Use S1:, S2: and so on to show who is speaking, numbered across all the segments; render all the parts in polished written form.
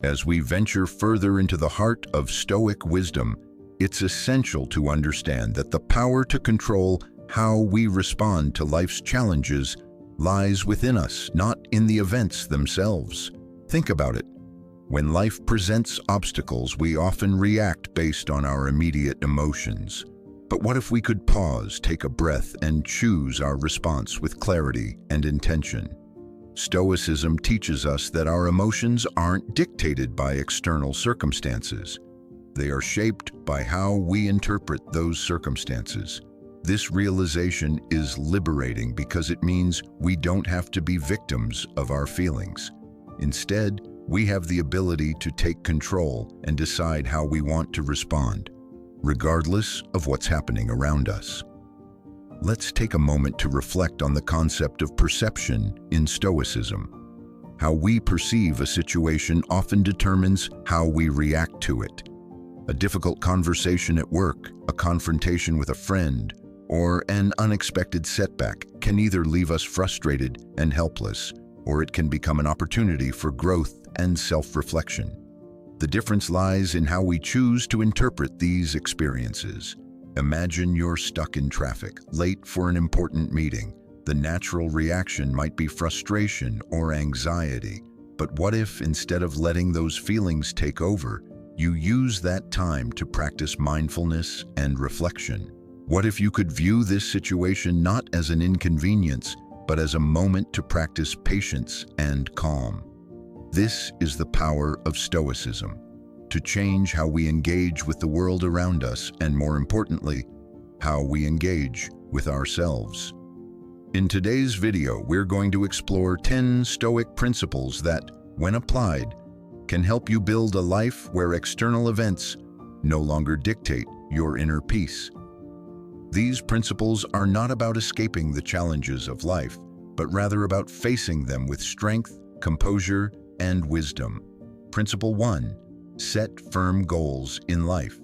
S1: As we venture further into the heart of Stoic wisdom, it's essential to understand that the power to control how we respond to life's challenges lies within us, not in the events themselves. Think about it. When life presents obstacles, we often react based on our immediate emotions. But what if we could pause, take a breath, and choose our response with clarity and intention? Stoicism teaches us that our emotions aren't dictated by external circumstances. They are shaped by how we interpret those circumstances. This realization is liberating because it means we don't have to be victims of our feelings. Instead, we have the ability to take control and decide how we want to respond, regardless of what's happening around us. Let's take a moment to reflect on the concept of perception in Stoicism. How we perceive a situation often determines how we react to it. A difficult conversation at work, a confrontation with a friend, or an unexpected setback can either leave us frustrated and helpless, or it can become an opportunity for growth and self-reflection. The difference lies in how we choose to interpret these experiences. Imagine you're stuck in traffic, late for an important meeting. The natural reaction might be frustration or anxiety. But what if, instead of letting those feelings take over, you use that time to practice mindfulness and reflection? What if you could view this situation not as an inconvenience, but as a moment to practice patience and calm? This is the power of Stoicism, to change how we engage with the world around us and, more importantly, how we engage with ourselves. In today's video, we're going to explore 10 Stoic principles that, when applied, can help you build a life where external events no longer dictate your inner peace. These principles are not about escaping the challenges of life, but rather about facing them with strength, composure, and wisdom. Principle 1. Set firm goals in life.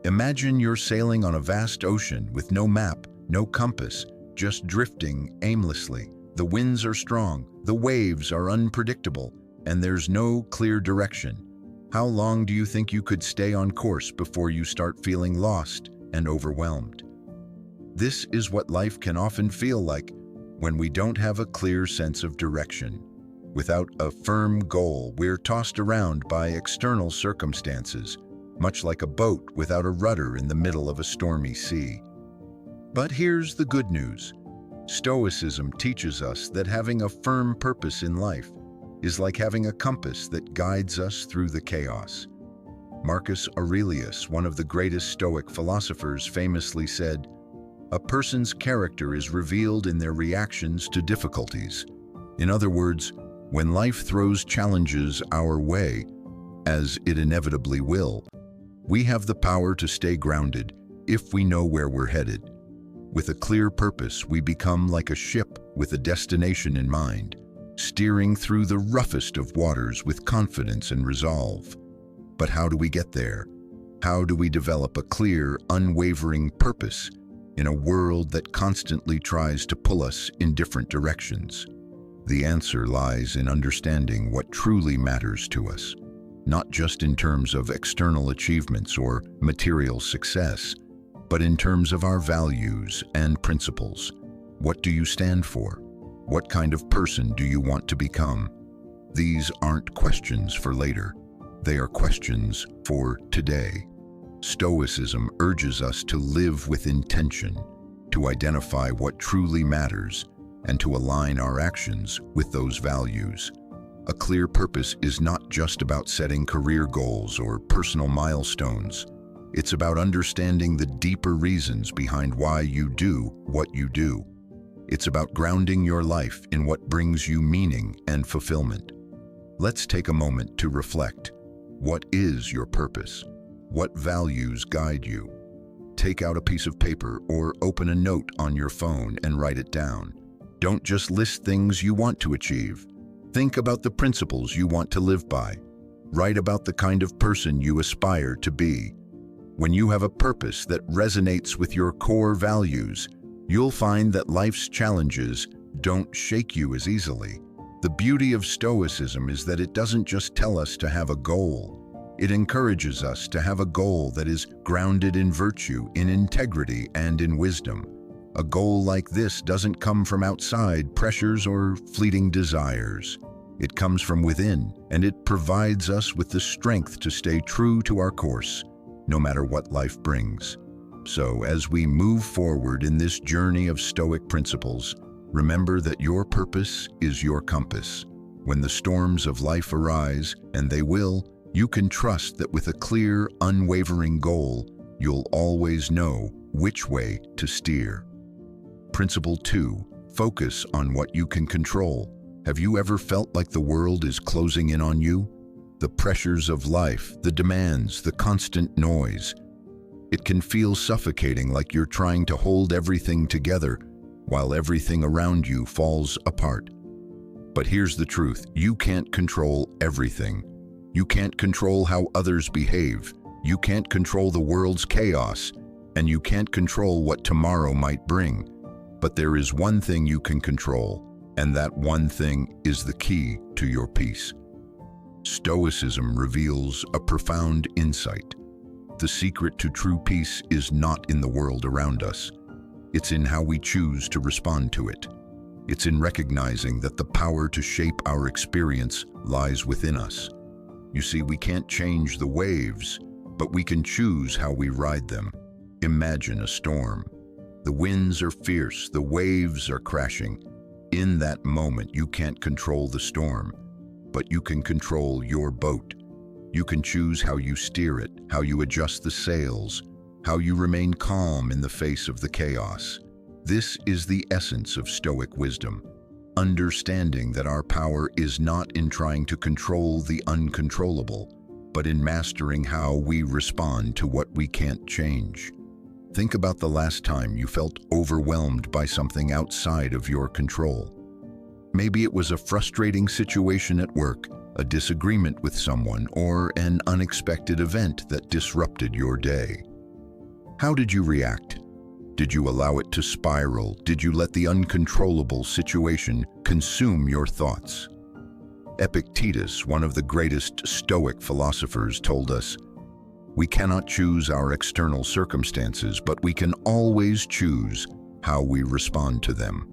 S1: Imagine you're sailing on a vast ocean with no map, no compass, just drifting aimlessly. The winds are strong, the waves are unpredictable, and there's no clear direction. How long do you think you could stay on course before you start feeling lost and overwhelmed? This is what life can often feel like when we don't have a clear sense of direction. Without a firm goal, we're tossed around by external circumstances, much like a boat without a rudder in the middle of a stormy sea. But here's the good news. Stoicism teaches us that having a firm purpose in life is like having a compass that guides us through the chaos. Marcus Aurelius, one of the greatest Stoic philosophers, famously said, "A person's character is revealed in their reactions to difficulties." In other words, when life throws challenges our way, as it inevitably will, we have the power to stay grounded if we know where we're headed. With a clear purpose, we become like a ship with a destination in mind, steering through the roughest of waters with confidence and resolve. But how do we get there? How do we develop a clear, unwavering purpose in a world that constantly tries to pull us in different directions? The answer lies in understanding what truly matters to us, not just in terms of external achievements or material success, but in terms of our values and principles. What do you stand for? What kind of person do you want to become? These aren't questions for later. They are questions for today. Stoicism urges us to live with intention, to identify what truly matters, and to align our actions with those values. A clear purpose is not just about setting career goals or personal milestones. It's about understanding the deeper reasons behind why you do what you do. It's about grounding your life in what brings you meaning and fulfillment. Let's take a moment to reflect. What is your purpose? What values guide you? Take out a piece of paper or open a note on your phone and write it down. Don't just list things you want to achieve. Think about the principles you want to live by. Write about the kind of person you aspire to be. When you have a purpose that resonates with your core values, you'll find that life's challenges don't shake you as easily. The beauty of Stoicism is that it doesn't just tell us to have a goal. It encourages us to have a goal that is grounded in virtue, in integrity, and in wisdom. A goal like this doesn't come from outside pressures or fleeting desires. It comes from within, and it provides us with the strength to stay true to our course, no matter what life brings. So, as we move forward in this journey of Stoic principles, remember that your purpose is your compass. When the storms of life arise, and they will, you can trust that with a clear, unwavering goal, you'll always know which way to steer. Principle 2. Focus on what you can control. Have you ever felt like the world is closing in on you? The pressures of life, the demands, the constant noise. It can feel suffocating, like you're trying to hold everything together while everything around you falls apart. But here's the truth: you can't control everything. You can't control how others behave. You can't control the world's chaos, and you can't control what tomorrow might bring. But there is one thing you can control, and that one thing is the key to your peace. Stoicism reveals a profound insight. The secret to true peace is not in the world around us. It's in how we choose to respond to it. It's in recognizing that the power to shape our experience lies within us. You see, we can't change the waves, but we can choose how we ride them. Imagine a storm. The winds are fierce, the waves are crashing. In that moment, you can't control the storm, but you can control your boat. You can choose how you steer it, how you adjust the sails, how you remain calm in the face of the chaos. This is the essence of Stoic wisdom, understanding that our power is not in trying to control the uncontrollable, but in mastering how we respond to what we can't change. Think about the last time you felt overwhelmed by something outside of your control. Maybe it was a frustrating situation at work, a disagreement with someone, or an unexpected event that disrupted your day. How did you react? Did you allow it to spiral? Did you let the uncontrollable situation consume your thoughts? Epictetus, one of the greatest Stoic philosophers, told us, "We cannot choose our external circumstances, but we can always choose how we respond to them."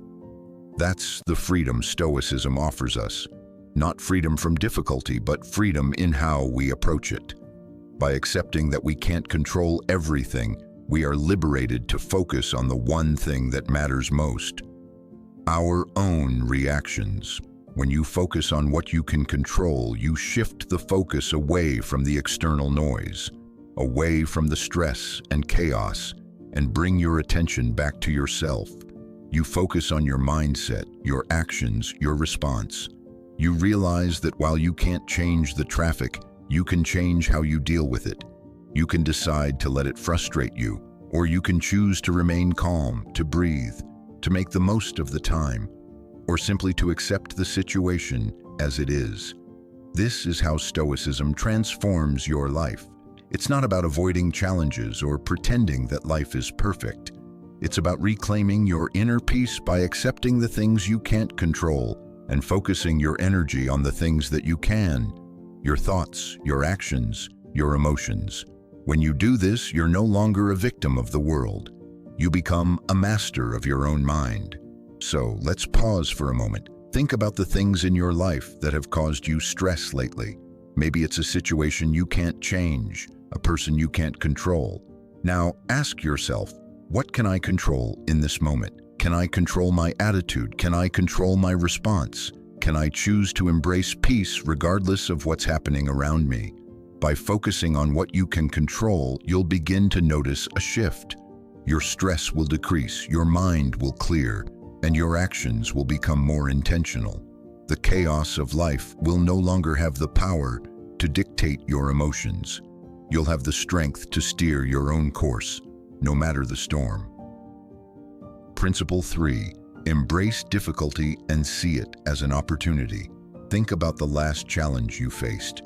S1: That's the freedom Stoicism offers us. Not freedom from difficulty, but freedom in how we approach it. By accepting that we can't control everything, we are liberated to focus on the one thing that matters most: our own reactions. When you focus on what you can control, you shift the focus away from the external noise, away from the stress and chaos, and bring your attention back to yourself. You focus on your mindset, your actions, your response. You realize that while you can't change the traffic, you can change how you deal with it. You can decide to let it frustrate you, or you can choose to remain calm, to breathe, to make the most of the time, or simply to accept the situation as it is. This is how Stoicism transforms your life. It's not about avoiding challenges or pretending that life is perfect. It's about reclaiming your inner peace by accepting the things you can't control and focusing your energy on the things that you can: your thoughts, your actions, your emotions. When you do this, you're no longer a victim of the world. You become a master of your own mind. So let's pause for a moment. Think about the things in your life that have caused you stress lately. Maybe it's a situation you can't change, a person you can't control. Now ask yourself, what can I control in this moment? Can I control my attitude? Can I control my response? Can I choose to embrace peace regardless of what's happening around me? By focusing on what you can control, you'll begin to notice a shift. Your stress will decrease, your mind will clear, and your actions will become more intentional. The chaos of life will no longer have the power to dictate your emotions. You'll have the strength to steer your own course, no matter the storm. Principle 3. Embrace difficulty and see it as an opportunity. Think about the last challenge you faced.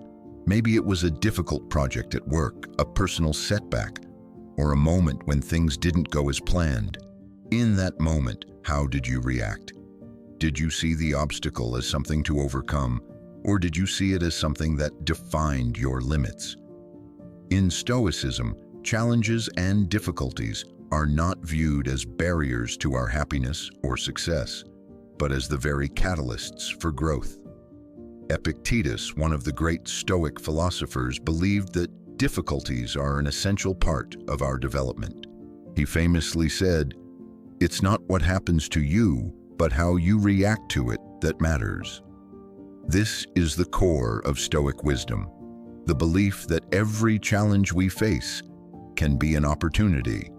S1: Maybe it was a difficult project at work, a personal setback, or a moment when things didn't go as planned. In that moment, how did you react? Did you see the obstacle as something to overcome, or did you see it as something that defined your limits? In Stoicism, challenges and difficulties are not viewed as barriers to our happiness or success, but as the very catalysts for growth. Epictetus, one of the great Stoic philosophers, believed that difficulties are an essential part of our development. He famously said, "It's not what happens to you, but how you react to it that matters." This is the core of Stoic wisdom, the belief that every challenge we face can be an opportunity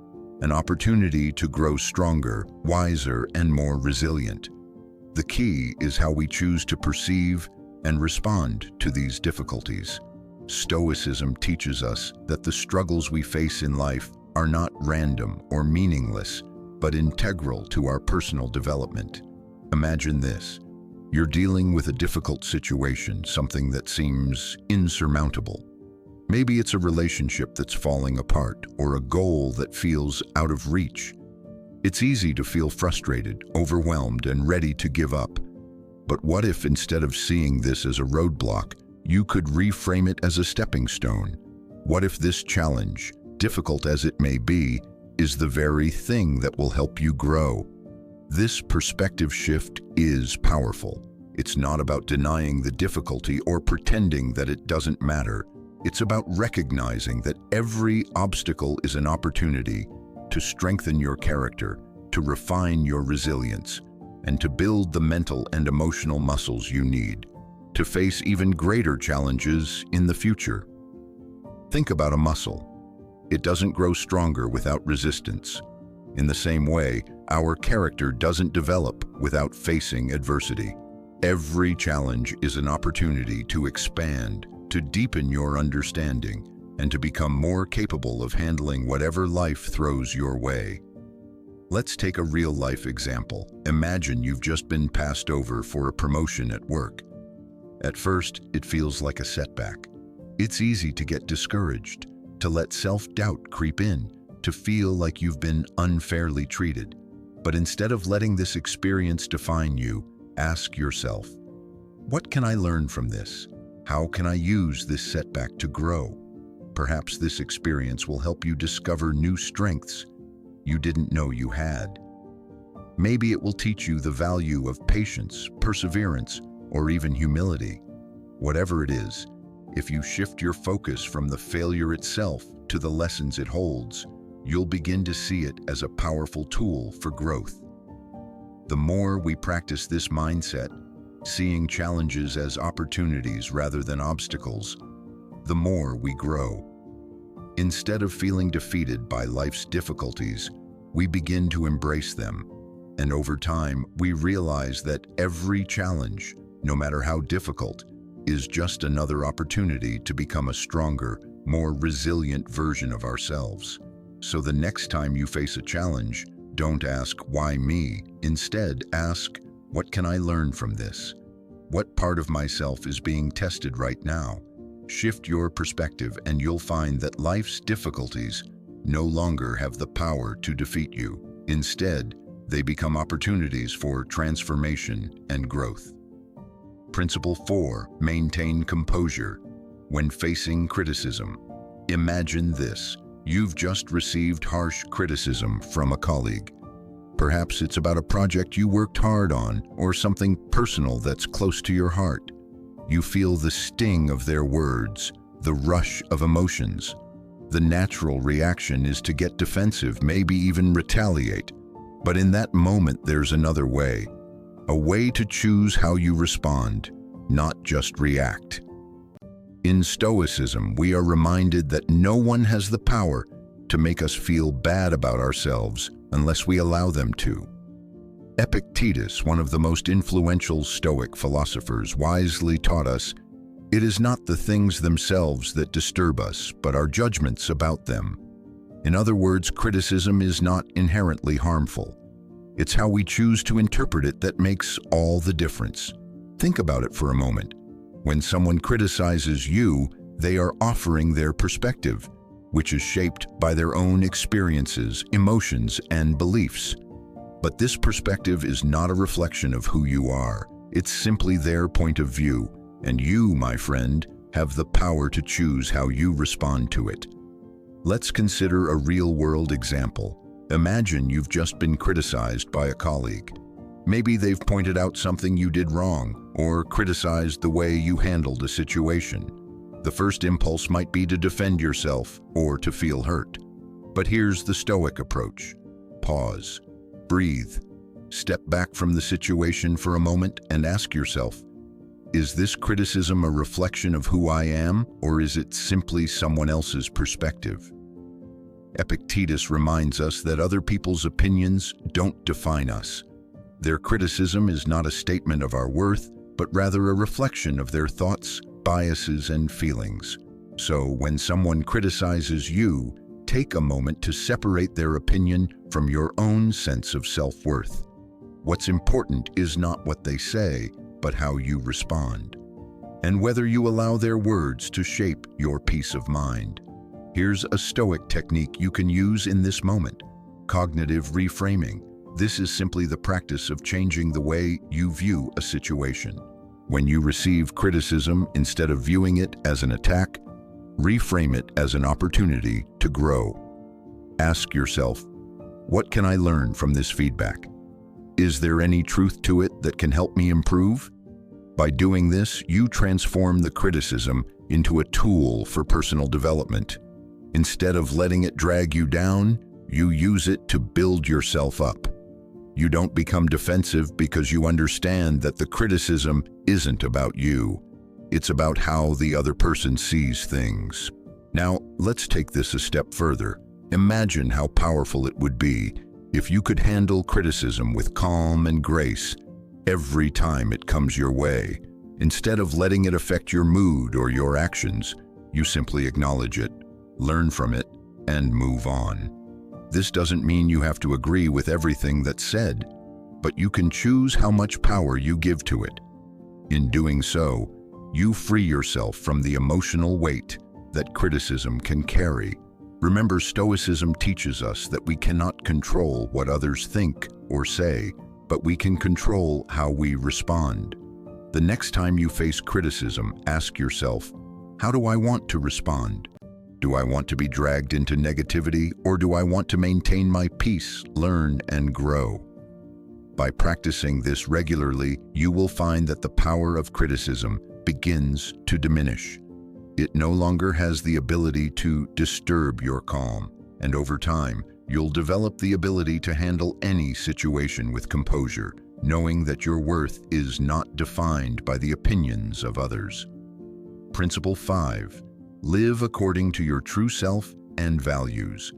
S1: to grow stronger, wiser, and more resilient. The key is how we choose to perceive and respond to these difficulties. Stoicism teaches us that the struggles we face in life are not random or meaningless, but integral to our personal development. Imagine this. You're dealing with a difficult situation, something that seems insurmountable. Maybe it's a relationship that's falling apart or a goal that feels out of reach. It's easy to feel frustrated, overwhelmed, and ready to give up. But what if, instead of seeing this as a roadblock, you could reframe it as a stepping stone? What if this challenge, difficult as it may be, is the very thing that will help you grow? This perspective shift is powerful. It's not about denying the difficulty or pretending that it doesn't matter. It's about recognizing that every obstacle is an opportunity to strengthen your character, to refine your resilience, and to build the mental and emotional muscles you need to face even greater challenges in the future. Think about a muscle. It doesn't grow stronger without resistance. In the same way, our character doesn't develop without facing adversity. Every challenge is an opportunity to expand, to deepen your understanding, and to become more capable of handling whatever life throws your way. Let's take a real-life example. Imagine you've just been passed over for a promotion at work. At first, it feels like a setback. It's easy to get discouraged, to let self-doubt creep in, to feel like you've been unfairly treated. But instead of letting this experience define you, ask yourself, what can I learn from this? How can I use this setback to grow? Perhaps this experience will help you discover new strengths you didn't know you had. Maybe it will teach you the value of patience, perseverance, or even humility. Whatever it is, if you shift your focus from the failure itself to the lessons it holds, you'll begin to see it as a powerful tool for growth. The more we practice this mindset, seeing challenges as opportunities rather than obstacles, the more we grow. Instead of feeling defeated by life's difficulties, we begin to embrace them. And over time, we realize that every challenge, no matter how difficult, is just another opportunity to become a stronger, more resilient version of ourselves. So the next time you face a challenge, don't ask, "Why me?" Instead, ask, "What can I learn from this? What part of myself is being tested right now?" Shift your perspective and you'll find that life's difficulties no longer have the power to defeat you. Instead, they become opportunities for transformation and growth. Principle 4. Maintain composure when facing criticism. Imagine this. You've just received harsh criticism from a colleague. Perhaps it's about a project you worked hard on or something personal that's close to your heart. You feel the sting of their words, the rush of emotions. The natural reaction is to get defensive, maybe even retaliate. But in that moment, there's another way. A way to choose how you respond, not just react. In Stoicism, we are reminded that no one has the power to make us feel bad about ourselves unless we allow them to. Epictetus, one of the most influential Stoic philosophers, wisely taught us, "It is not the things themselves that disturb us, but our judgments about them." In other words, criticism is not inherently harmful. It's how we choose to interpret it that makes all the difference. Think about it for a moment. When someone criticizes you, they are offering their perspective, which is shaped by their own experiences, emotions, and beliefs. But this perspective is not a reflection of who you are. It's simply their point of view, and you, my friend, have the power to choose how you respond to it. Let's consider a real-world example. Imagine you've just been criticized by a colleague. Maybe they've pointed out something you did wrong, or criticized the way you handled a situation. The first impulse might be to defend yourself or to feel hurt. But here's the Stoic approach. Pause. Breathe. Step back from the situation for a moment and ask yourself, is this criticism a reflection of who I am, or is it simply someone else's perspective? Epictetus reminds us that other people's opinions don't define us. Their criticism is not a statement of our worth, but rather a reflection of their thoughts, biases, and feelings. So when someone criticizes you, take a moment to separate their opinion from your own sense of self-worth. What's important is not what they say, but how you respond, and whether you allow their words to shape your peace of mind. Here's a Stoic technique you can use in this moment: cognitive reframing. This is simply the practice of changing the way you view a situation. When you receive criticism, instead of viewing it as an attack, reframe it as an opportunity to grow. Ask yourself, what can I learn from this feedback? Is there any truth to it that can help me improve? By doing this, you transform the criticism into a tool for personal development. Instead of letting it drag you down, you use it to build yourself up. You don't become defensive because you understand that the criticism isn't about you. It's about how the other person sees things. Now, let's take this a step further. Imagine how powerful it would be if you could handle criticism with calm and grace every time it comes your way. Instead of letting it affect your mood or your actions, you simply acknowledge it, learn from it, and move on. This doesn't mean you have to agree with everything that's said, but you can choose how much power you give to it. In doing so, you free yourself from the emotional weight that criticism can carry. Remember, Stoicism teaches us that we cannot control what others think or say, but we can control how we respond. The next time you face criticism, ask yourself, how do I want to respond? Do I want to be dragged into negativity, or do I want to maintain my peace, learn, and grow? By practicing this regularly, you will find that the power of criticism begins to diminish. It no longer has the ability to disturb your calm, and over time, you'll develop the ability to handle any situation with composure, knowing that your worth is not defined by the opinions of others. Principle 5. Live according to your true self and values.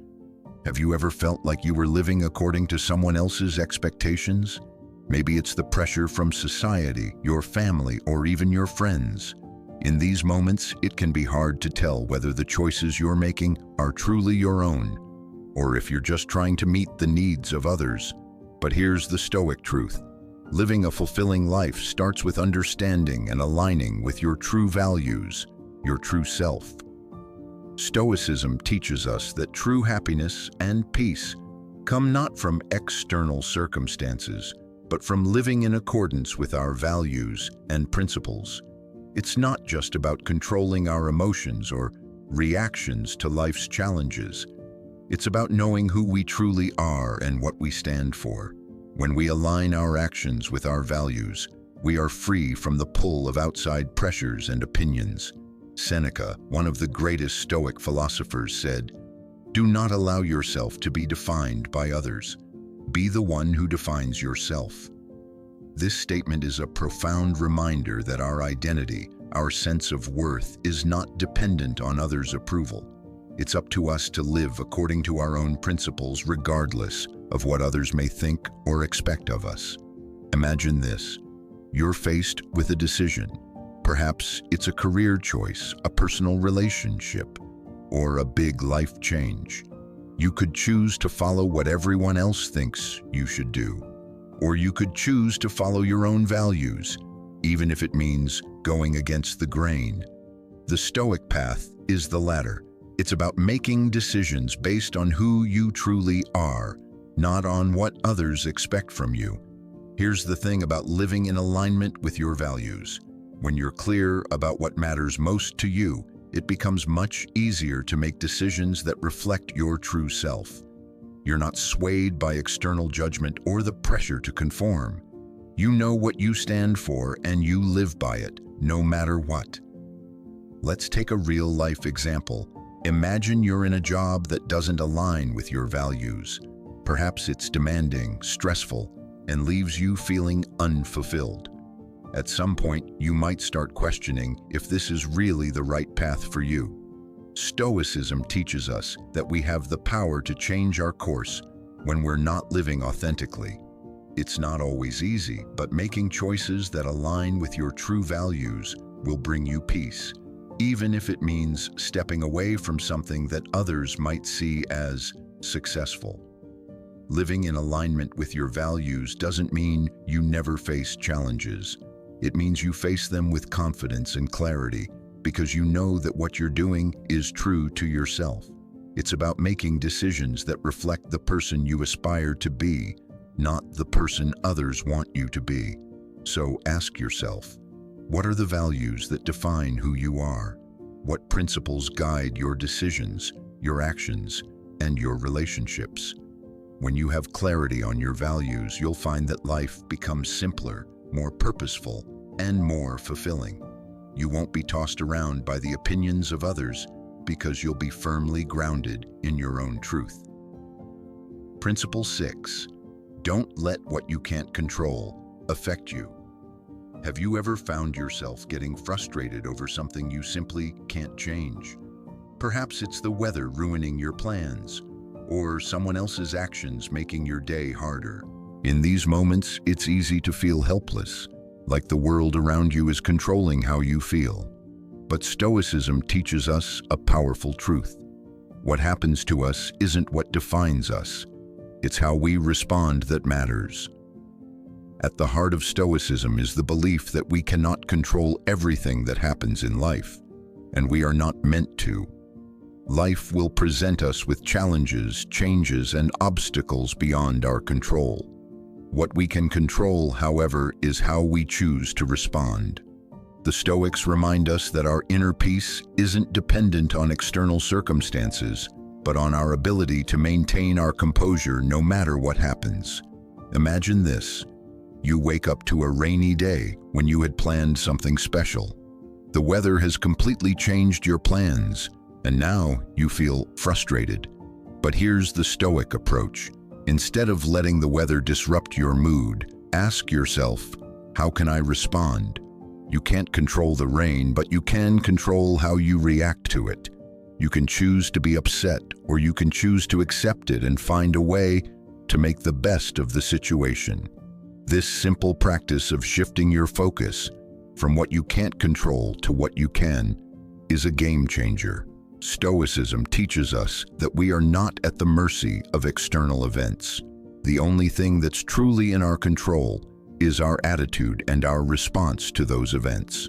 S1: Have you ever felt like you were living according to someone else's expectations? Maybe it's the pressure from society, your family, or even your friends. In these moments, it can be hard to tell whether the choices you're making are truly your own, or if you're just trying to meet the needs of others. But here's the Stoic truth. Living a fulfilling life starts with understanding and aligning with your true values, your true self. Stoicism teaches us that true happiness and peace come not from external circumstances, but from living in accordance with our values and principles. It's not just about controlling our emotions or reactions to life's challenges. It's about knowing who we truly are and what we stand for. When we align our actions with our values, we are free from the pull of outside pressures and opinions. Seneca, one of the greatest Stoic philosophers, said, "Do not allow yourself to be defined by others. Be the one who defines yourself." This statement is a profound reminder that our identity, our sense of worth, is not dependent on others' approval. It's up to us to live according to our own principles regardless of what others may think or expect of us. Imagine this. You're faced with a decision. Perhaps it's a career choice, a personal relationship, or a big life change. You could choose to follow what everyone else thinks you should do, or you could choose to follow your own values, even if it means going against the grain. The Stoic path is the latter. It's about making decisions based on who you truly are, not on what others expect from you. Here's the thing about living in alignment with your values. When you're clear about what matters most to you, it becomes much easier to make decisions that reflect your true self. You're not swayed by external judgment or the pressure to conform. You know what you stand for and you live by it, no matter what. Let's take a real-life example. Imagine you're in a job that doesn't align with your values. Perhaps it's demanding, stressful, and leaves you feeling unfulfilled. At some point, you might start questioning if this is really the right path for you. Stoicism teaches us that we have the power to change our course when we're not living authentically. It's not always easy, but making choices that align with your true values will bring you peace, even if it means stepping away from something that others might see as successful. Living in alignment with your values doesn't mean you never face challenges. It means you face them with confidence and clarity because you know that what you're doing is true to yourself. It's about making decisions that reflect the person you aspire to be, not the person others want you to be. So ask yourself, what are the values that define who you are? What principles guide your decisions, your actions, and your relationships? When you have clarity on your values, you'll find that life becomes simpler, more purposeful, and more fulfilling. You won't be tossed around by the opinions of others because you'll be firmly grounded in your own truth. Principle 6. Don't let what you can't control affect you. Have you ever found yourself getting frustrated over something you simply can't change? Perhaps it's the weather ruining your plans, or someone else's actions making your day harder. In these moments, it's easy to feel helpless, like the world around you is controlling how you feel. But Stoicism teaches us a powerful truth. What happens to us isn't what defines us. It's how we respond that matters. At the heart of Stoicism is the belief that we cannot control everything that happens in life, and we are not meant to. Life will present us with challenges, changes, and obstacles beyond our control. What we can control, however, is how we choose to respond. The Stoics remind us that our inner peace isn't dependent on external circumstances, but on our ability to maintain our composure no matter what happens. Imagine this. You wake up to a rainy day when you had planned something special. The weather has completely changed your plans, and now you feel frustrated. But here's the Stoic approach. Instead of letting the weather disrupt your mood, ask yourself, how can I respond? You can't control the rain, but you can control how you react to it. You can choose to be upset, or you can choose to accept it and find a way to make the best of the situation. This simple practice of shifting your focus from what you can't control to what you can is a game changer. Stoicism teaches us that we are not at the mercy of external events. The only thing that's truly in our control is our attitude and our response to those events.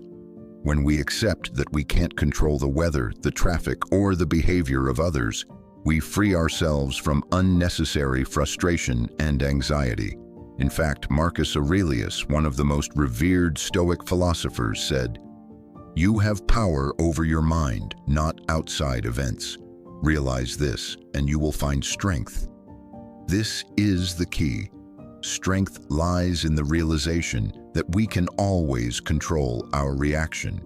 S1: When we accept that we can't control the weather, the traffic, or the behavior of others, we free ourselves from unnecessary frustration and anxiety. In fact, Marcus Aurelius, one of the most revered Stoic philosophers, said, "You have power over your mind, not outside events. Realize this, and you will find strength." This is the key. Strength lies in the realization that we can always control our reaction.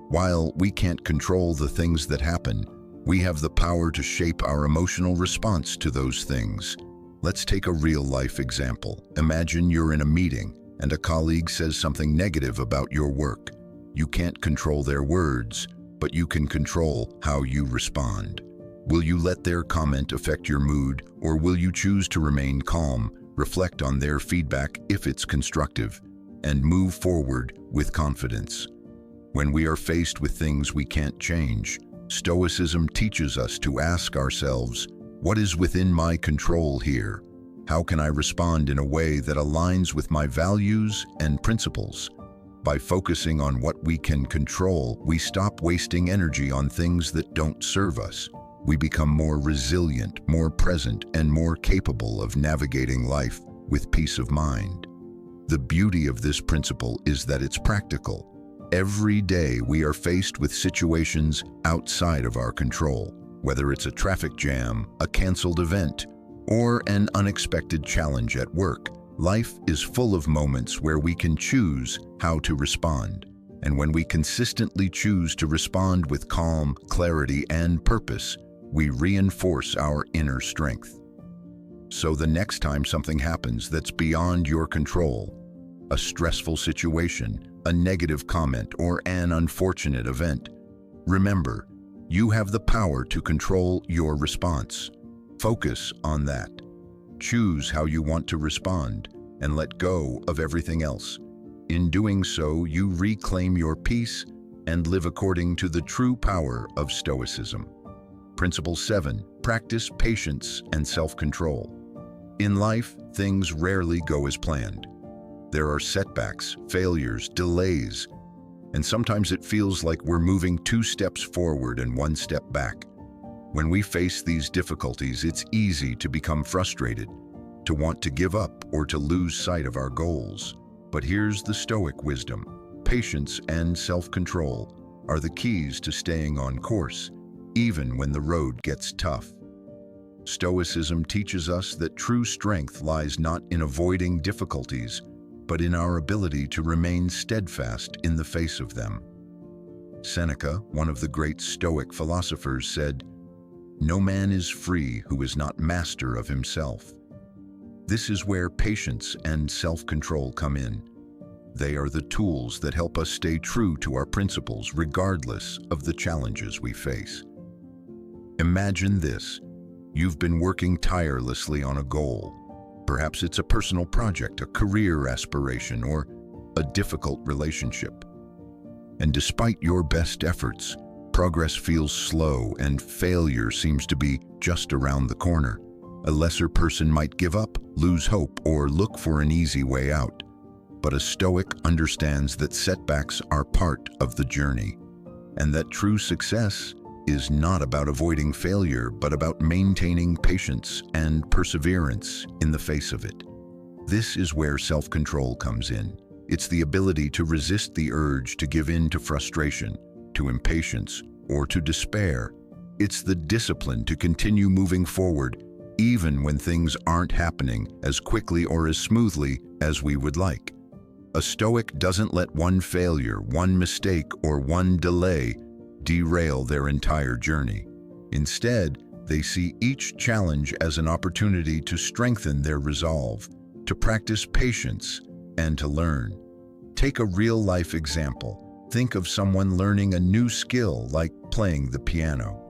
S1: While we can't control the things that happen, we have the power to shape our emotional response to those things. Let's take a real-life example. Imagine you're in a meeting and a colleague says something negative about your work. You can't control their words, but you can control how you respond. Will you let their comment affect your mood, or will you choose to remain calm, reflect on their feedback if it's constructive, and move forward with confidence? When we are faced with things we can't change, Stoicism teaches us to ask ourselves, what is within my control here? How can I respond in a way that aligns with my values and principles? By focusing on what we can control, we stop wasting energy on things that don't serve us. we become more resilient, more present, and more capable of navigating life with peace of mind. The beauty of this principle is that it's practical. Every day we are faced with situations outside of our control, whether it's a traffic jam, a canceled event, or an unexpected challenge at work. Life is full of moments where we can choose how to respond. And when we consistently choose to respond with calm, clarity, and purpose, we reinforce our inner strength. So the next time something happens that's beyond your control, a stressful situation, a negative comment, or an unfortunate event, remember, you have the power to control your response. Focus on that. Choose how you want to respond and let go of everything else. In doing so, you reclaim your peace and live according to the true power of Stoicism. Principle 7. Practice patience and self-control. In life, things rarely go as planned. There are setbacks, failures, delays, and sometimes it feels like we're moving 2 steps forward and 1 step back. When we face these difficulties, it's easy to become frustrated, to want to give up, or to lose sight of our goals. But here's the Stoic wisdom. Patience and self-control are the keys to staying on course, even when the road gets tough. Stoicism teaches us that true strength lies not in avoiding difficulties, but in our ability to remain steadfast in the face of them. Seneca, one of the great Stoic philosophers, said, "No man is free who is not master of himself." This is where patience and self-control come in. They are the tools that help us stay true to our principles regardless of the challenges we face. Imagine this. You've been working tirelessly on a goal. Perhaps it's a personal project, a career aspiration, or a difficult relationship. And despite your best efforts, progress feels slow and failure seems to be just around the corner. A lesser person might give up, lose hope, or look for an easy way out. But a Stoic understands that setbacks are part of the journey, and that true success is not about avoiding failure, but about maintaining patience and perseverance in the face of it. This is where self-control comes in. It's the ability to resist the urge to give in to frustration, to impatience, or to despair. It's the discipline to continue moving forward, even when things aren't happening as quickly or as smoothly as we would like. A Stoic doesn't let one failure, one mistake, or one delay derail their entire journey. Instead, they see each challenge as an opportunity to strengthen their resolve, to practice patience, and to learn. Take a real-life example. Think of someone learning a new skill like playing the piano.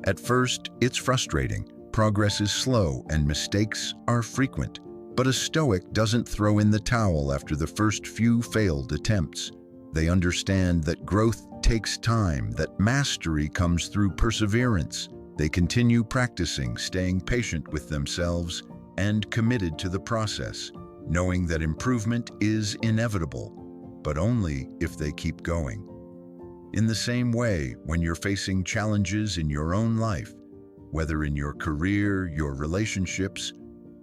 S1: At first, it's frustrating. Progress is slow and mistakes are frequent. But a Stoic doesn't throw in the towel after the first few failed attempts. They understand that growth takes time, that mastery comes through perseverance. They continue practicing, staying patient with themselves, and committed to the process, knowing that improvement is inevitable, but only if they keep going. In the same way, when you're facing challenges in your own life, whether in your career, your relationships,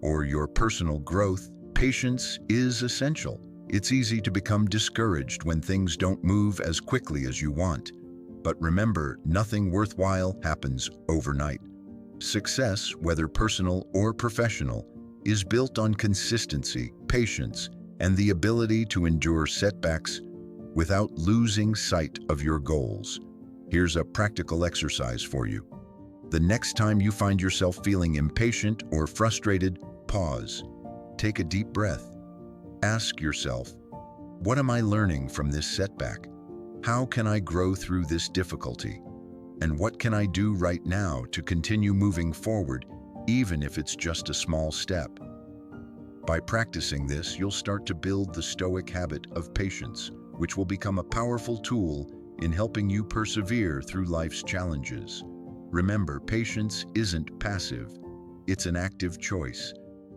S1: or your personal growth, patience is essential. It's easy to become discouraged when things don't move as quickly as you want. But remember, nothing worthwhile happens overnight. Success, whether personal or professional, is built on consistency, patience, and the ability to endure setbacks without losing sight of your goals. Here's a practical exercise for you. The next time you find yourself feeling impatient or frustrated, pause. Take a deep breath. Ask yourself, what am I learning from this setback? How can I grow through this difficulty? And what can I do right now to continue moving forward, even if it's just a small step? By practicing this, you'll start to build the Stoic habit of patience, which will become a powerful tool in helping you persevere through life's challenges. Remember, patience isn't passive. It's an active choice.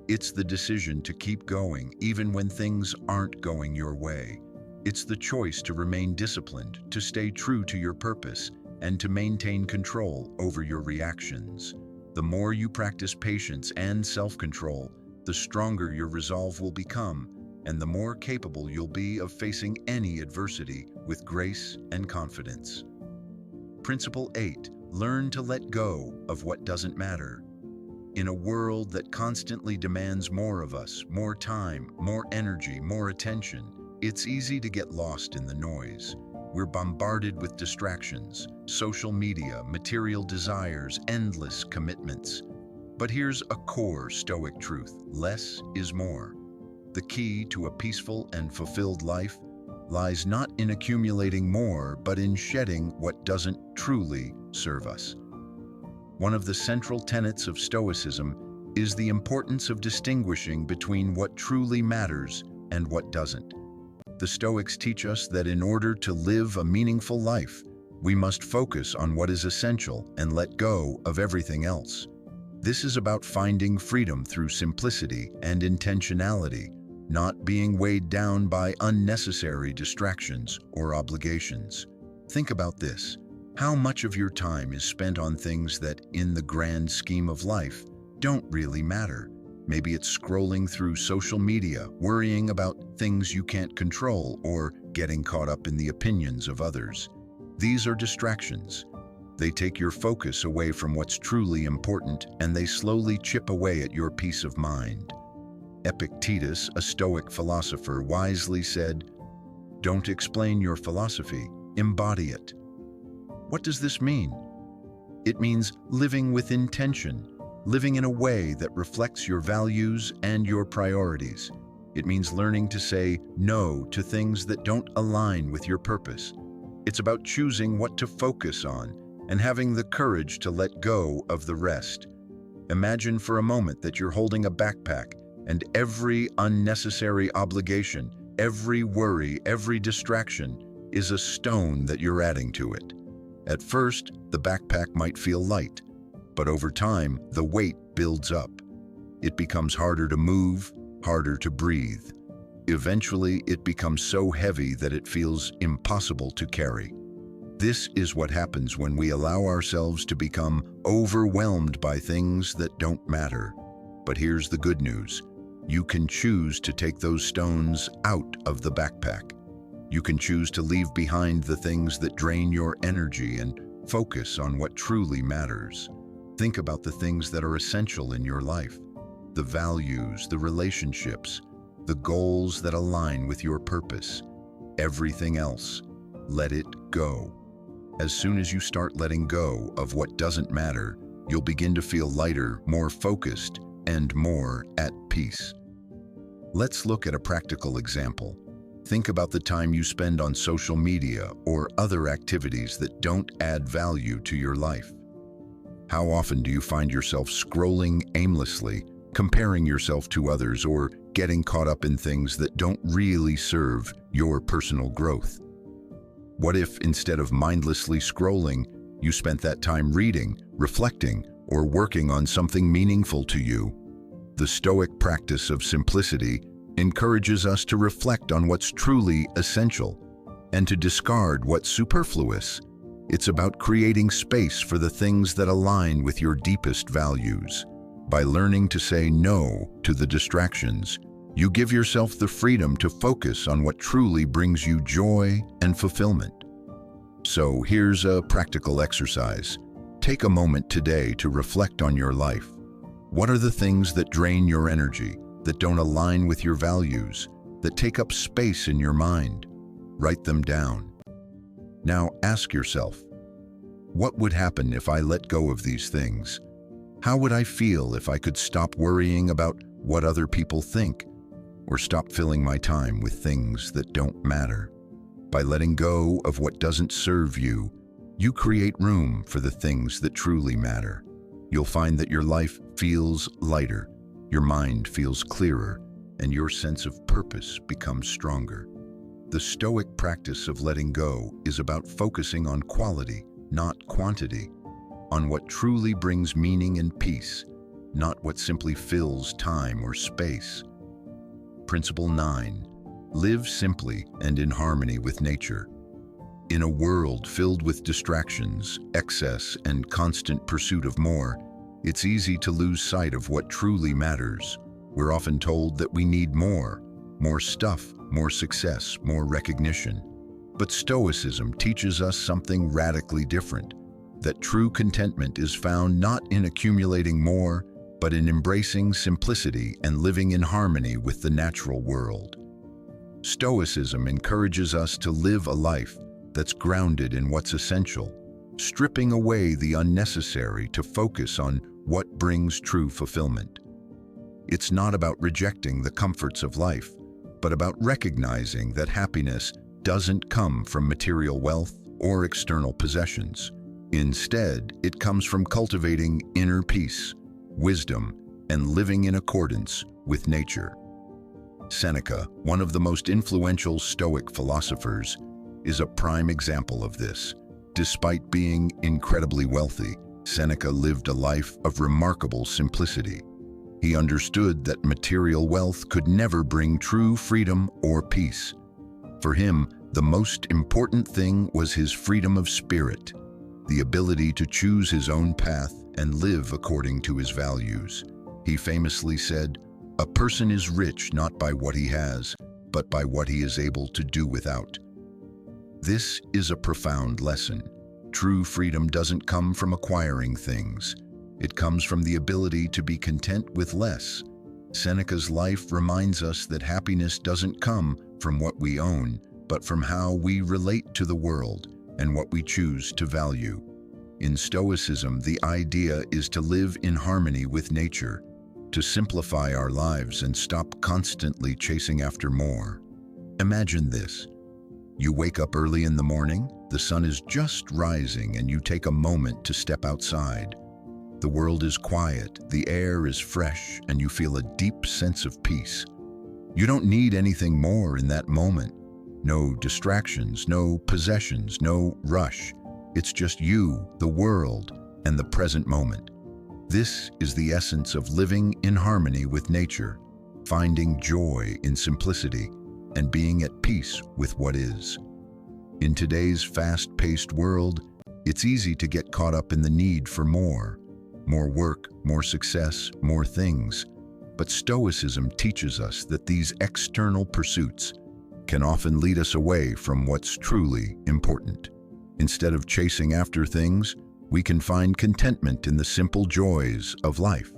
S1: It's the decision to keep going even when things aren't going your way. It's the choice to remain disciplined, to stay true to your purpose, and to maintain control over your reactions. The more you practice patience and self-control, the stronger your resolve will become, and the more capable you'll be of facing any adversity with grace and confidence. Principle 8. Learn to let go of what doesn't matter. In a world that constantly demands more of us, more time, more energy, more attention, it's easy to get lost in the noise. We're bombarded with distractions, social media, material desires, endless commitments. But here's a core Stoic truth: less is more. The key to a peaceful and fulfilled life lies not in accumulating more, but in shedding what doesn't truly serve us. One of the central tenets of Stoicism is the importance of distinguishing between what truly matters and what doesn't. The Stoics teach us that in order to live a meaningful life, we must focus on what is essential and let go of everything else. This is about finding freedom through simplicity and intentionality, not being weighed down by unnecessary distractions or obligations. Think about this. How much of your time is spent on things that, in the grand scheme of life, don't really matter? Maybe it's scrolling through social media, worrying about things you can't control, or getting caught up in the opinions of others. These are distractions. They take your focus away from what's truly important, and they slowly chip away at your peace of mind. Epictetus, a Stoic philosopher, wisely said, "Don't explain your philosophy, embody it." What does this mean? It means living with intention, living in a way that reflects your values and your priorities. It means learning to say no to things that don't align with your purpose. It's about choosing what to focus on and having the courage to let go of the rest. Imagine for a moment that you're holding a backpack, and every unnecessary obligation, every worry, every distraction is a stone that you're adding to it. At first, the backpack might feel light, but over time, the weight builds up. It becomes harder to move, harder to breathe. Eventually, it becomes so heavy that it feels impossible to carry. This is what happens when we allow ourselves to become overwhelmed by things that don't matter. But here's the good news. You can choose to take those stones out of the backpack. You can choose to leave behind the things that drain your energy and focus on what truly matters. Think about the things that are essential in your life, the values, the relationships, the goals that align with your purpose. Everything else, let it go. As soon as you start letting go of what doesn't matter, you'll begin to feel lighter, more focused, and more at peace. Let's look at a practical example. Think about the time you spend on social media or other activities that don't add value to your life. How often do you find yourself scrolling aimlessly, comparing yourself to others, or getting caught up in things that don't really serve your personal growth? What if, instead of mindlessly scrolling, you spent that time reading, reflecting, or working on something meaningful to you? The Stoic practice of simplicity encourages us to reflect on what's truly essential and to discard what's superfluous. It's about creating space for the things that align with your deepest values. By learning to say no to the distractions, you give yourself the freedom to focus on what truly brings you joy and fulfillment. So here's a practical exercise. Take a moment today to reflect on your life. What are the things that drain your energy, that don't align with your values, that take up space in your mind? Write them down. Now ask yourself, what would happen if I let go of these things? How would I feel if I could stop worrying about what other people think, or stop filling my time with things that don't matter? By letting go of what doesn't serve you, you create room for the things that truly matter. You'll find that your life feels lighter, your mind feels clearer, and your sense of purpose becomes stronger. The Stoic practice of letting go is about focusing on quality, not quantity, on what truly brings meaning and peace, not what simply fills time or space. Principle 9. Live simply and in harmony with nature. In a world filled with distractions, excess, and constant pursuit of more, it's easy to lose sight of what truly matters. We're often told that we need more stuff, more success, more recognition. But Stoicism teaches us something radically different, that true contentment is found not in accumulating more, but in embracing simplicity and living in harmony with the natural world. Stoicism encourages us to live a life that's grounded in what's essential, stripping away the unnecessary to focus on what brings true fulfillment. It's not about rejecting the comforts of life, but about recognizing that happiness doesn't come from material wealth or external possessions. Instead, it comes from cultivating inner peace, wisdom, and living in accordance with nature. Seneca, one of the most influential Stoic philosophers, is a prime example of this. Despite being incredibly wealthy, Seneca lived a life of remarkable simplicity. He understood that material wealth could never bring true freedom or peace. For him, the most important thing was his freedom of spirit, the ability to choose his own path and live according to his values. He famously said, "A person is rich not by what he has, but by what he is able to do without." This is a profound lesson. True freedom doesn't come from acquiring things. It comes from the ability to be content with less. Seneca's life reminds us that happiness doesn't come from what we own, but from how we relate to the world and what we choose to value. In Stoicism, the idea is to live in harmony with nature, to simplify our lives and stop constantly chasing after more. Imagine this. You wake up early in the morning, the sun is just rising, and you take a moment to step outside. The world is quiet, the air is fresh, and you feel a deep sense of peace. You don't need anything more in that moment. No distractions, no possessions, no rush. It's just you, the world, and the present moment. This is the essence of living in harmony with nature, finding joy in simplicity, and being at peace with what is. In today's fast-paced world, it's easy to get caught up in the need for more work, more success, more things. But Stoicism teaches us that these external pursuits can often lead us away from what's truly important. Instead of chasing after things, we can find contentment in the simple joys of life.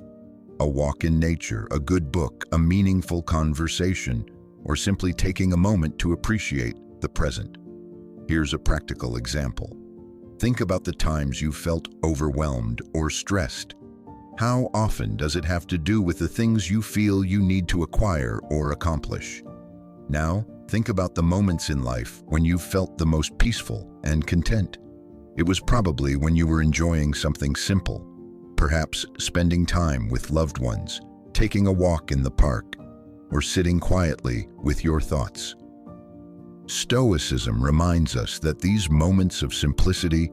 S1: A walk in nature, a good book, a meaningful conversation, or simply taking a moment to appreciate the present. Here's a practical example. Think about the times you felt overwhelmed or stressed. How often does it have to do with the things you feel you need to acquire or accomplish? Now, think about the moments in life when you felt the most peaceful and content. It was probably when you were enjoying something simple, perhaps spending time with loved ones, taking a walk in the park, or sitting quietly with your thoughts. Stoicism reminds us that these moments of simplicity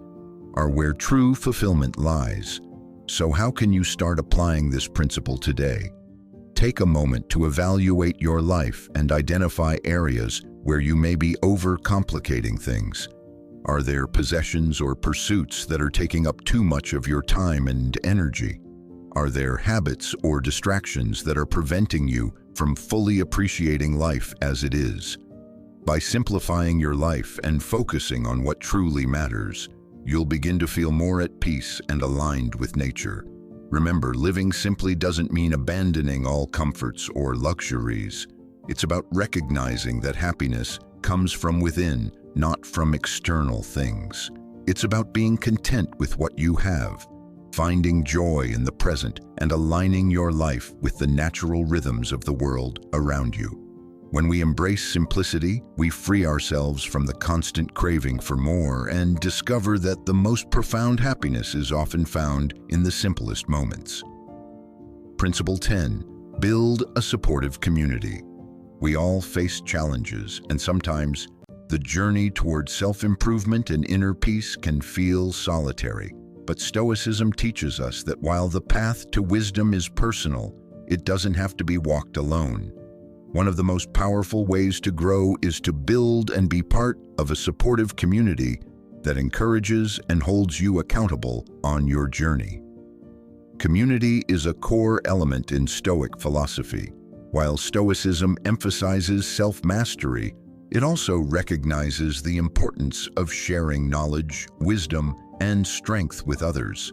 S1: are where true fulfillment lies. So how can you start applying this principle today? Take a moment to evaluate your life and identify areas where you may be overcomplicating things. Are there possessions or pursuits that are taking up too much of your time and energy? Are there habits or distractions that are preventing you from fully appreciating life as it is? By simplifying your life and focusing on what truly matters, you'll begin to feel more at peace and aligned with nature. Remember, living simply doesn't mean abandoning all comforts or luxuries. It's about recognizing that happiness comes from within, not from external things. It's about being content with what you have, finding joy in the present, and aligning your life with the natural rhythms of the world around you. When we embrace simplicity, we free ourselves from the constant craving for more and discover that the most profound happiness is often found in the simplest moments. Principle 10. Build a supportive community. We all face challenges, and sometimes the journey toward self-improvement and inner peace can feel solitary. But Stoicism teaches us that while the path to wisdom is personal, it doesn't have to be walked alone. One of the most powerful ways to grow is to build and be part of a supportive community that encourages and holds you accountable on your journey. Community is a core element in Stoic philosophy. While Stoicism emphasizes self-mastery, it also recognizes the importance of sharing knowledge, wisdom, and strength with others.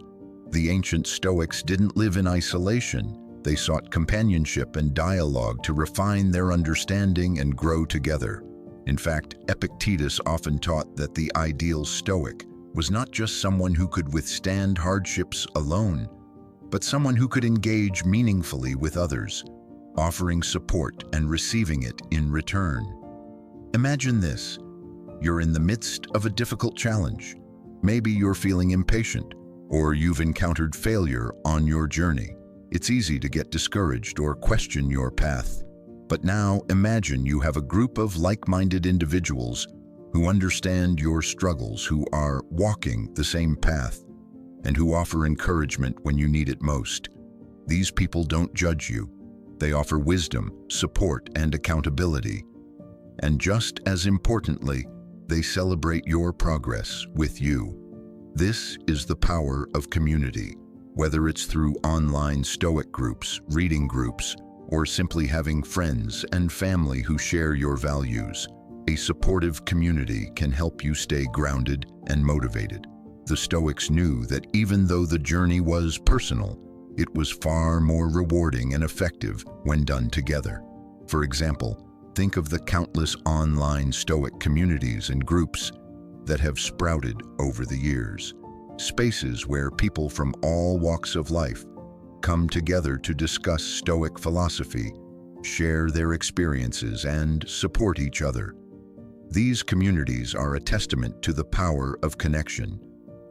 S1: The ancient Stoics didn't live in isolation. They sought companionship and dialogue to refine their understanding and grow together. In fact, Epictetus often taught that the ideal Stoic was not just someone who could withstand hardships alone, but someone who could engage meaningfully with others, offering support and receiving it in return. Imagine this. You're in the midst of a difficult challenge. Maybe you're feeling impatient, or you've encountered failure on your journey. It's easy to get discouraged or question your path. But now imagine you have a group of like-minded individuals who understand your struggles, who are walking the same path, and who offer encouragement when you need it most. These people don't judge you. They offer wisdom, support, and accountability. And just as importantly, they celebrate your progress with you. This is the power of community. Whether it's through online Stoic groups, reading groups, or simply having friends and family who share your values, a supportive community can help you stay grounded and motivated. The Stoics knew that even though the journey was personal, it was far more rewarding and effective when done together. For example, think of the countless online Stoic communities and groups that have sprouted over the years. Spaces where people from all walks of life come together to discuss Stoic philosophy, share their experiences, and support each other. These communities are a testament to the power of connection,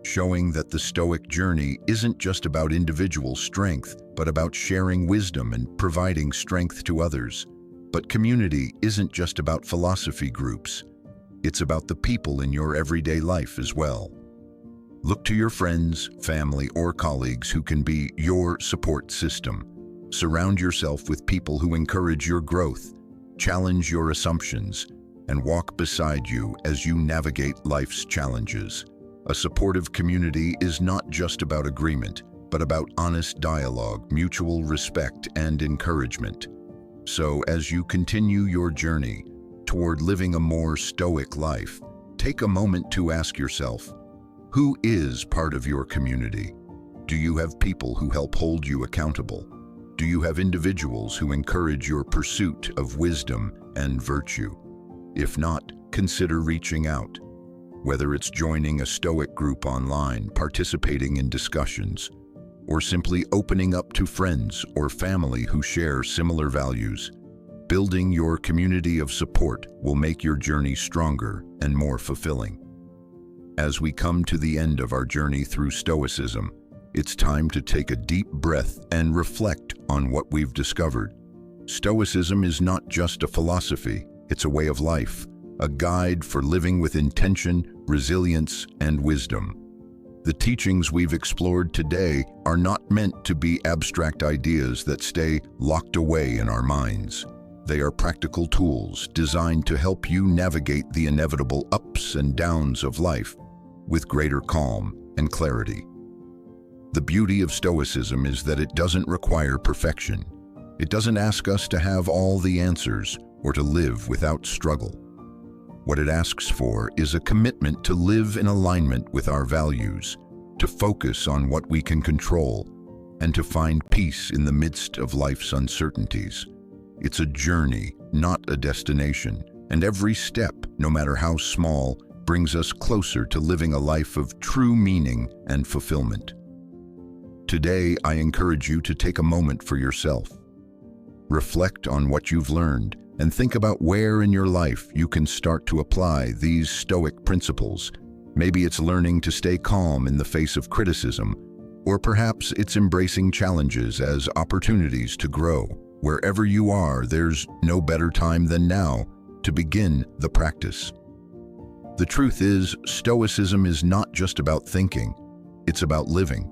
S1: showing that the Stoic journey isn't just about individual strength, but about sharing wisdom and providing strength to others. But community isn't just about philosophy groups. It's about the people in your everyday life as well. Look to your friends, family, or colleagues who can be your support system. Surround yourself with people who encourage your growth, challenge your assumptions, and walk beside you as you navigate life's challenges. A supportive community is not just about agreement, but about honest dialogue, mutual respect, and encouragement. So, as you continue your journey toward living a more Stoic life, take a moment to ask yourself, who is part of your community? Do you have people who help hold you accountable? Do you have individuals who encourage your pursuit of wisdom and virtue? If not, consider reaching out. Whether it's joining a Stoic group online, participating in discussions, or simply opening up to friends or family who share similar values, building your community of support will make your journey stronger and more fulfilling. As we come to the end of our journey through Stoicism, it's time to take a deep breath and reflect on what we've discovered. Stoicism is not just a philosophy, it's a way of life, a guide for living with intention, resilience, and wisdom. The teachings we've explored today are not meant to be abstract ideas that stay locked away in our minds. They are practical tools designed to help you navigate the inevitable ups and downs of life with greater calm and clarity. The beauty of Stoicism is that it doesn't require perfection. It doesn't ask us to have all the answers or to live without struggle. What it asks for is a commitment to live in alignment with our values, to focus on what we can control, and to find peace in the midst of life's uncertainties. It's a journey, not a destination, and every step, no matter how small, brings us closer to living a life of true meaning and fulfillment. Today, I encourage you to take a moment for yourself. Reflect on what you've learned and think about where in your life you can start to apply these Stoic principles. Maybe it's learning to stay calm in the face of criticism, or perhaps it's embracing challenges as opportunities to grow. Wherever you are, there's no better time than now to begin the practice. The truth is, Stoicism is not just about thinking, it's about living.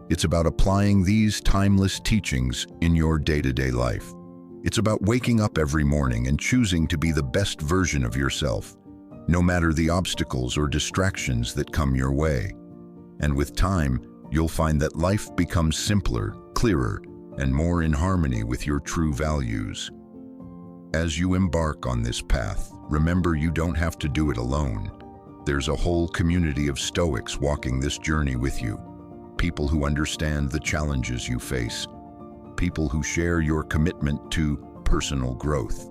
S1: It's about applying these timeless teachings in your day-to-day life. It's about waking up every morning and choosing to be the best version of yourself, no matter the obstacles or distractions that come your way. And with time, you'll find that life becomes simpler, clearer, and more in harmony with your true values. As you embark on this path, remember you don't have to do it alone. There's a whole community of Stoics walking this journey with you. People who understand the challenges you face. People who share your commitment to personal growth.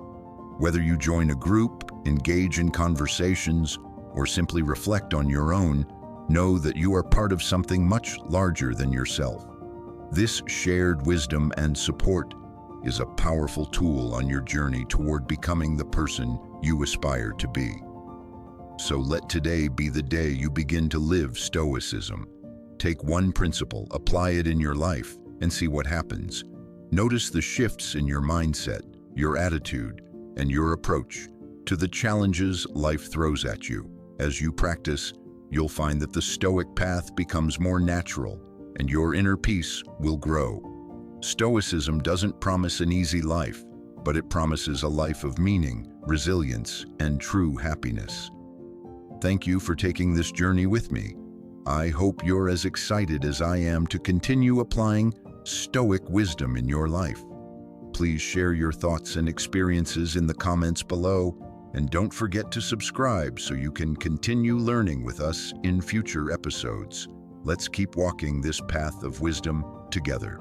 S1: Whether you join a group, engage in conversations, or simply reflect on your own, know that you are part of something much larger than yourself. This shared wisdom and support is a powerful tool on your journey toward becoming the person you aspire to be. So let today be the day you begin to live Stoicism. Take one principle, apply it in your life, and see what happens. Notice the shifts in your mindset, your attitude, and your approach to the challenges life throws at you. As you practice, you'll find that the Stoic path becomes more natural, and your inner peace will grow. Stoicism doesn't promise an easy life, but it promises a life of meaning, resilience, and true happiness. Thank you for taking this journey with me. I hope you're as excited as I am to continue applying Stoic wisdom in your life. Please share your thoughts and experiences in the comments below, and don't forget to subscribe so you can continue learning with us in future episodes. Let's keep walking this path of wisdom together.